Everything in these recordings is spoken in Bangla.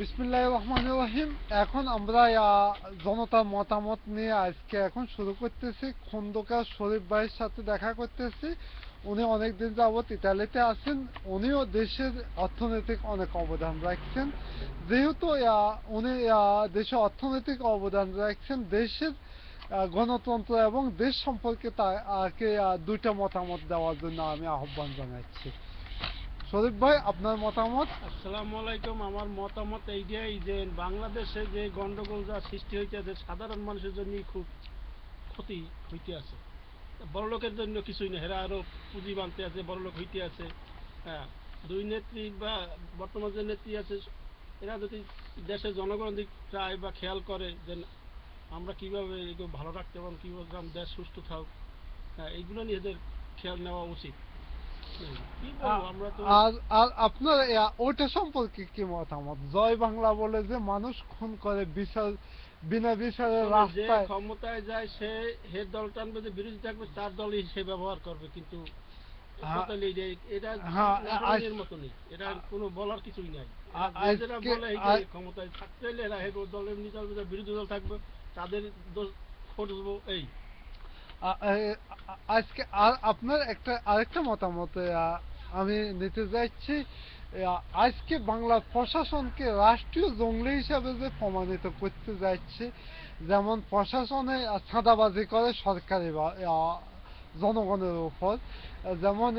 বিসমিল্লাহির রহমানির রহিম। এখন আমরা জনতার মতামত নিয়ে আজকে এখন শুরু করতেছি। খন্দকার শরীফ ভাইয়ের সাথে দেখা করতেছি। উনি অনেকদিন যাবৎ ইতালিতে আছেন। উনিও দেশের অর্থনৈতিক অনেক অবদান রাখছেন। যেহেতু উনি দেশে অর্থনৈতিক অবদান রাখছেন, দেশের গণতন্ত্র এবং দেশ সম্পর্কে তাকে দুইটা মতামত দেওয়ার জন্য আমি আহ্বান জানাচ্ছি। শরীফ ভাই, আপনার মতামত? আসসালামু আলাইকুম। আমার মতামত এইটাই যে বাংলাদেশে যে গন্ডগোল যা সৃষ্টি হইতেছে সাধারণ মানুষের জন্য খুব ক্ষতি হইতে আছে। বড়লোকের জন্য কিছুই না, হেরা আরো পুঁজি বানতে আছে, বড়লোক হইতে আছে। হ্যাঁ, দুই নেত্রী বা বর্তমান যে নেত্রী আছে এরা যদি দেশের জনগণ দিক চায় বা খেয়াল করে যে আমরা কিভাবে এগুলো ভালো রাখতে পারবো, কিভাবে দেশ সুস্থ থাকুক, হ্যাঁ এইগুলো নিয়ে এদের খেয়াল নেওয়া উচিত। কি বলবো, আমরা তো আর আর আপনার ওইটা সম্পর্কে কি মতামত? জয় বাংলা বলে যে মানুষ খুন করে, বিচার বিনা বিচারে আসলে যে রাস্তায়। ক্ষমতায় যায় সে হের দল টানবে, যে বিরোধী থাকবে তার দলই সে ব্যবহার করবে, কিন্তু হ্যাঁ, কথা নেই যে এটা হ্যাঁ, নাটকের মতো নেই, এটা কোনো বলার কিছুই নাই। এরা যে যারা আজকে বলে এই যে ক্ষমতায় থাকতে হলে এরা হের দলের নিজের বিরোধী দল থাকবে, তাদের দোষ খুঁজবো এই। আজকে আর আপনার আরেকটা মতামত আমি নিতে যাচ্ছি। আজকে বাংলার প্রশাসনকে রাষ্ট্রীয় জঙ্গলি হিসাবে যে প্রমাণিত করতে যাচ্ছে, যেমন প্রশাসনে চাঁদাবাজি করে সরকারি জনগণের উপর, যেমন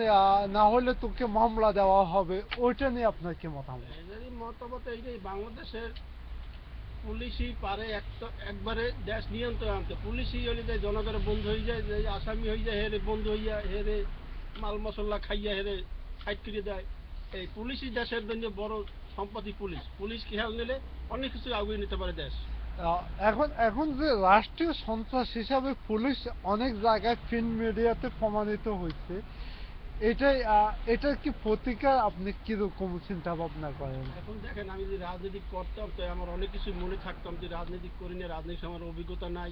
না হলে তোকে মামলা দেওয়া হবে, ওইটা নিয়ে আপনার কি মতামত? এদেরই মতামত এইটাই, বাংলাদেশের পুলিশই পারে একবারে দেশ নিয়ন্ত্রণ আনতে। পুলিশই হলে যে জনগণের বন্ধু হয়ে যায়, যে আসামি হয়ে যায় হেরে বন্ধু হইয়া হেরে মাল মশলা খাইয়া হেরে সাইড করে দেয়। এই পুলিশই দেশের জন্য বড় সম্পত্তি। পুলিশ খেয়াল নিলে অনেক কিছু আগুয়ে নিতে পারে দেশ। আহ, এখন এখন যে রাষ্ট্রীয় সন্ত্রাস হিসাবে পুলিশ অনেক জায়গায় প্রিন্ট মিডিয়াতে প্রমাণিত হয়েছে, এটার কি প্রতিকার আপনি কিরকম চিন্তা ভাবনা করেন? এখন দেখেন, আমি যদি রাজনীতি করতাম তো আমার অনেক কিছু মনে থাকতাম, যে রাজনীতি করি না, রাজনীতির আমার অভিজ্ঞতা নাই।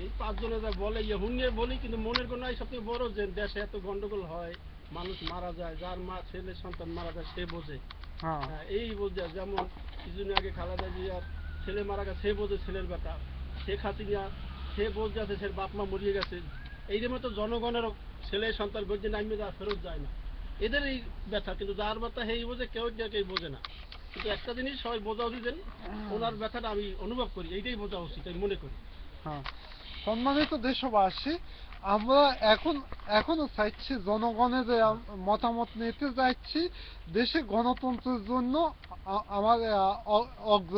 এই পাঁচজনে যা বলে হুনিয়ে বলি, কিন্তু মনের কোনো নাই। সবথেকে বড় যে দেশে এত গন্ডগোল হয়, মানুষ মারা যায়, যার মা ছেলে সন্তান মারা যায় সে বোঝে। হ্যাঁ, হ্যাঁ, এই বোঝে। যেমন কিছুদিন আগে খালেদা জিয়ার ছেলে মারা গেছে, সে বোঝে ছেলের ব্যাটা। শেখ হাসিনা, সে বোঝ আছে সে বাপ মা মরিয়ে গেছে। এই যে মতো জনগণেরও ছেলে সন্তান গর্জে নামে যা ফেরত যায় না, এদের এই ব্যথা। কিন্তু যার ব্যথা হেই বোঝে, কেউ বোঝে না। কিন্তু একটা জিনিস সবাই বোঝা উচিত, ওনার ব্যথাটা আমি অনুভব করি, এইটাই বোঝা উচিত আমি মনে করি। হ্যাঁ। সম্মানিত দেশবাসী, আমরা এখন এখনো চাইছি জনগণের মতামত নিতে চাইছি। দেশে গণতন্ত্রের জন্য আমার অগ্র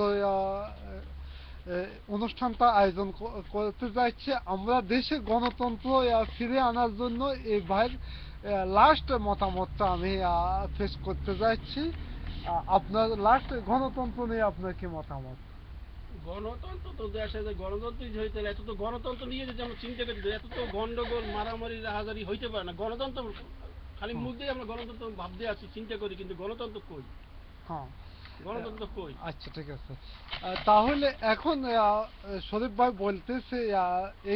অনুষ্ঠানটা আয়োজন করতে যাচ্ছি। আমরা দেশে গণতন্ত্র ফিরে আনার জন্য এই ভাইয়ের লাস্ট মতামতটা আমি পেশ করতে যাচ্ছি। আপনার লাস্ট গণতন্ত্র নিয়ে আপনার কি মতামত? গণতন্ত্র তো দেশে যে গণতন্ত্রই হইতে, এত তো গণতন্ত্র নিয়ে যদি আমরা চিন্তা করি, এত তো গন্ডগোল মারামারি রাহাজারি হইতে পারে না। গণতন্ত্র খালি মুখ দিয়ে আমরা গণতন্ত্র ভাবতে আছি, চিন্তা করি, কিন্তু গণতন্ত্র কই? হ্যাঁ। গণতন্ত্র কই? আচ্ছা, ঠিক আছে। তাহলে এখন শরীফ ভাই বলতেছে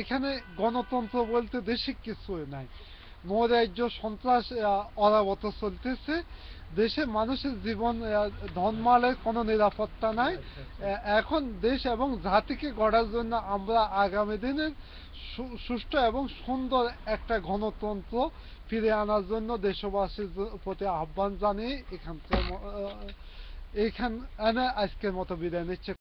এখানে গণতন্ত্র বলতে দেশে কিছুই নাই। নৈরাজ্য সন্ত্রাস অরাবত চলতেছে। দেশে মানুষের জীবন ধনমালের কোনো নিরাপত্তা নাই। Right, right. এখন দেশ এবং জাতিকে গড়ার জন্য আমরা আগামী দিনের সুষ্ঠু এবং সুন্দর একটা গণতন্ত্র ফিরে আনার জন্য দেশবাসীর প্রতি আহ্বান জানিয়ে এইখানে আজকের মতো বিদায় নিচ্ছে।